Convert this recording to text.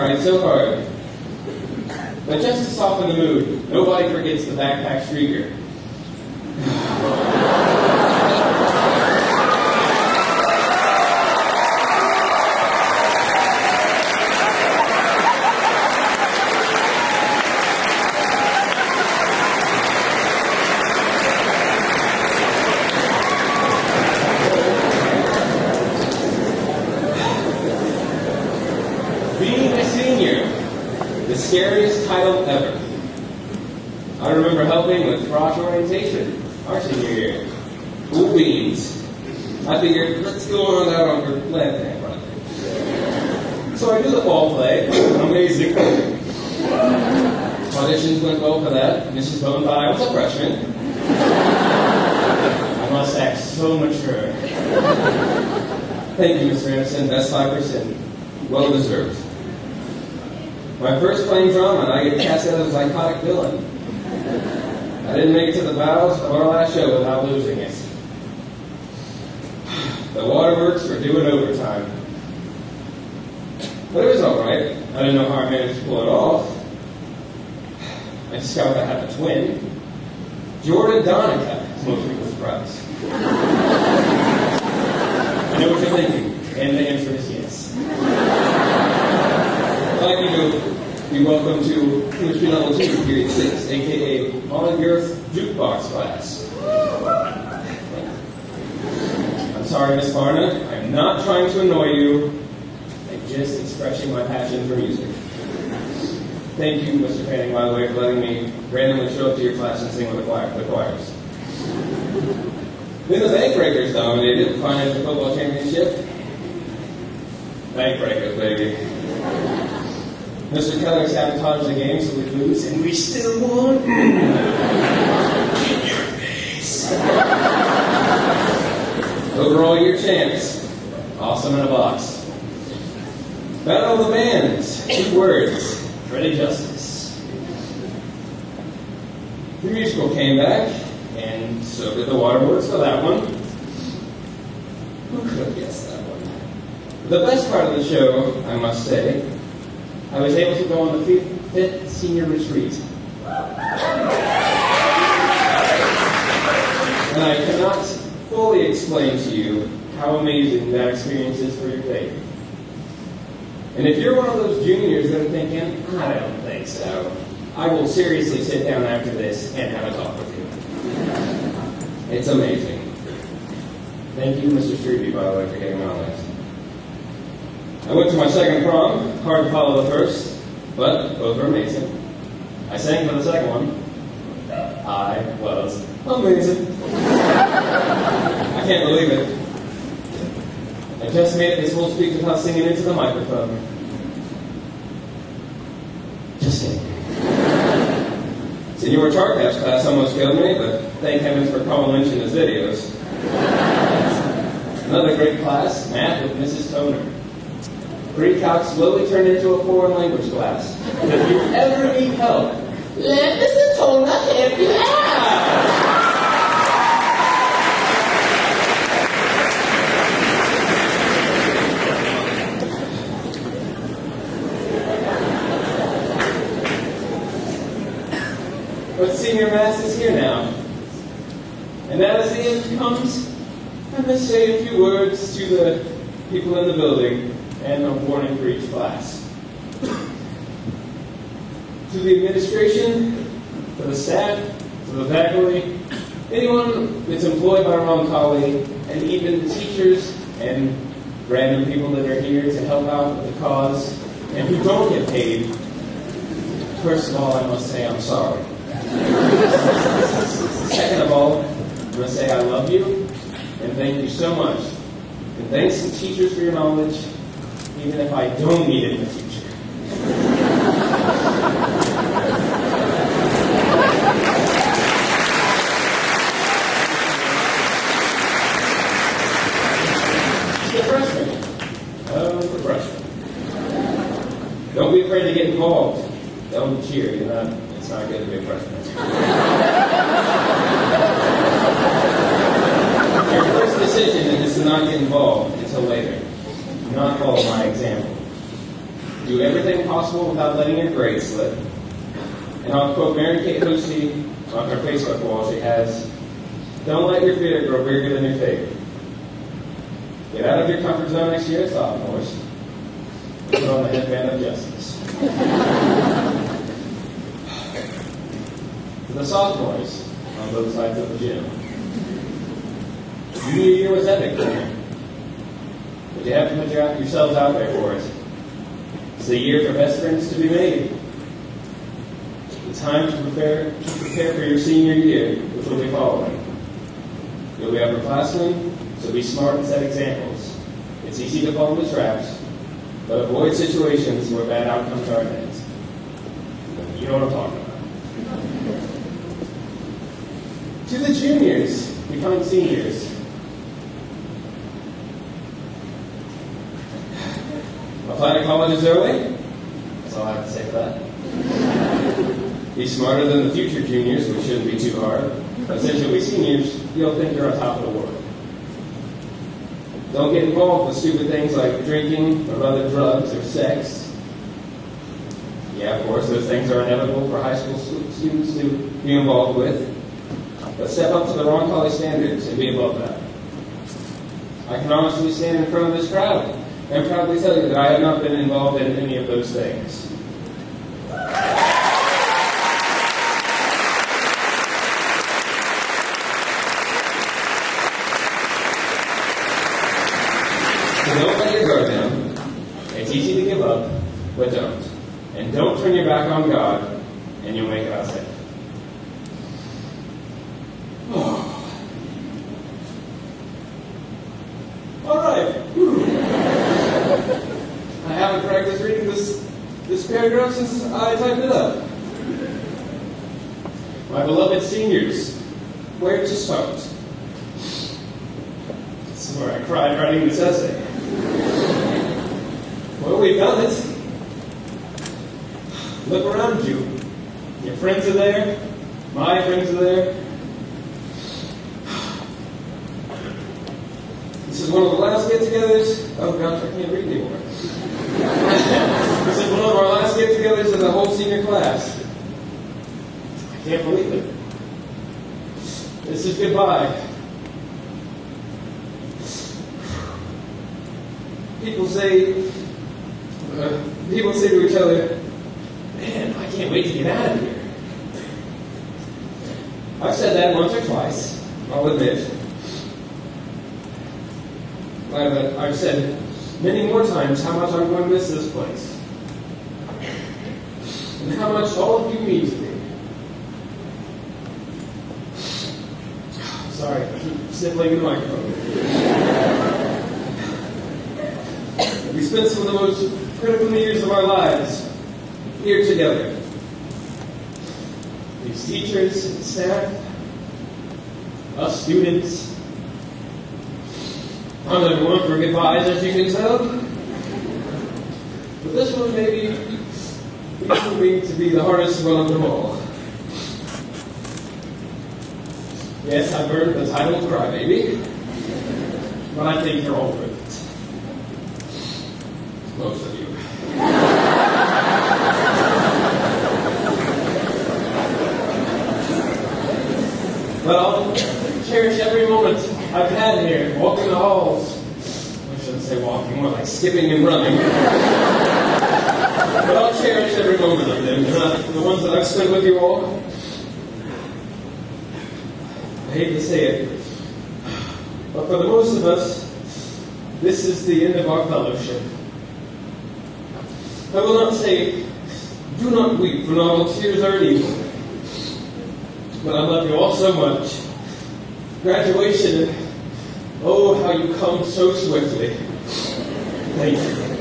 tried so hard. But just to soften the mood, nobody forgets the backpack streaker. Being a senior, the scariest title ever. I remember helping with cross orientation our senior year. Cool beans. I figured, let's go on out on her left hand project. So I do the fall play. Amazing. Auditions went well for that. Mrs. Bone thought I was a freshman. I must act so mature. Thank you, Mr. Anderson. Best 5%. Well deserved. My first playing drama, and I get cast as a psychotic villain. I didn't make it to the bows of our last show without losing it. The waterworks were doing overtime. But it was alright. I didn't know how I managed to pull it off. I discovered I had a twin. Jordan Donica, to most people's surprise. I know what you're thinking, and the answer is yes. I'd like you to be welcome to Chemistry Level 2, Period 6, a.k.a. On the Earth Jukebox class. I'm sorry, Miss Barna. I'm not trying to annoy you. I'm just expressing my passion for music. Thank you, Mr. Fanning, by the way, for letting me randomly show up to your class and sing with the choirs. Then the Bank Breakers dominated the Financial Football Championship. Bank Breakers, baby. Mr. Keller sabotaged the game so we'd lose, and we still won. In your face. Overall year champs. Awesome in a box. Battle of the Bands. 2 words. Ready Justice. The musical came back, and so did the waterworks for that one. Who could have guessed that one? The best part of the show, I must say, I was able to go on the 5th senior retreat. And I cannot fully explain to you how amazing that experience is for your faith. And if you're one of those juniors that are thinking, I don't think so, I will seriously sit down after this and have a talk with you. It's amazing. Thank you, Mr. Streeby, by the way, for getting me on this. I went to my second prom, hard to follow the first, but both were amazing. I sang for the second one. I was amazing. I can't believe it. I just made it this whole speech without singing into the microphone. Just kidding. Senor Charkav's class almost killed me, but thank heavens for Carl Lynch in his videos. Another great class, math with Mrs. Toner. Pre-calc slowly turned into a foreign language class. And if you ever need help, let Mrs. Toner help you out. But senior mass is here now. And as the end comes, I must say a few words to the people in the building and a warning for each class. To the administration, to the staff, to the faculty, anyone that's employed by Roncalli, and even the teachers and random people that are here to help out with the cause, and who don't get paid, first of all, I must say I'm sorry. Second of all, I'm going to say I love you, and thank you so much. And thanks to teachers for your knowledge, even if I don't need it in the future. The freshmen. The freshmen. Don't be afraid to get involved. Don't cheer. It's not good to be a freshman. Your first decision is to not get involved until later. Do not follow my example. Do everything possible without letting your grades slip. And I'll quote Mary Kate Hosey on her Facebook wall. She has, "Don't let your fear grow bigger than your faith. Get out of your comfort zone next year, sophomores. Put on the headband of justice." For the sophomores on both sides of the gym, New Year was epic for you. But you have to put yourselves out there for it. It's the year for best friends to be made. The time to prepare for your senior year, which will be following. You'll be upperclassmen, so be smart and set examples. It's easy to fall into traps, but avoid situations where bad outcomes are ahead. You know what I'm talking about. To the juniors becoming seniors, apply to colleges early. That's all I have to say for that. Be smarter than the future juniors, which shouldn't be too hard. But since you'll be seniors, you'll think you're on top of the world. Don't get involved with stupid things like drinking or other drugs or sex. Yeah, of course, those things are inevitable for high school students to be involved with. But step up to the Roncalli standards and be above that. I can honestly stand in front of this crowd and proudly tell you that I have not been involved in any of those things. So don't let your guard down. It's easy to give up, but don't. And don't turn your back on God, and you'll make it out safe. All right. I haven't practiced reading this paragraph since I typed it up. My beloved seniors, where to start? This is where I cried writing this essay. Well, we've done it. Look around you. Your friends are there. My friends are there. This is one of the last get-togethers. Oh gosh, I can't read anymore. This is one of our last get-togethers as a whole senior class. I can't believe it. This is goodbye. People say to each other, "Man, I can't wait to get out of here." I've said that once or twice, I'll admit. But I've said many more times how much I'm going to miss this place. And how much all of you mean to me. Sorry, I keep sniffling in the microphone. We spent some of the most critical years of our lives here together. These teachers and staff, us students. I'm never one for goodbyes, as you can tell. But this one maybe proving to be the hardest one of them all. Yes, I've earned the title of Crybaby, but I think you're all worth it. Most of you. But I'll cherish every moment I've had here, walking the halls. I shouldn't say walking, more like skipping and running. But I'll cherish every moment of them, the ones that I've spent with you all. I hate to say it, but for the most of us, this is the end of our fellowship. I will not say, do not weep, for not all tears are evil. But I love you all so much. Graduation, oh, how you come so swiftly. Thank you.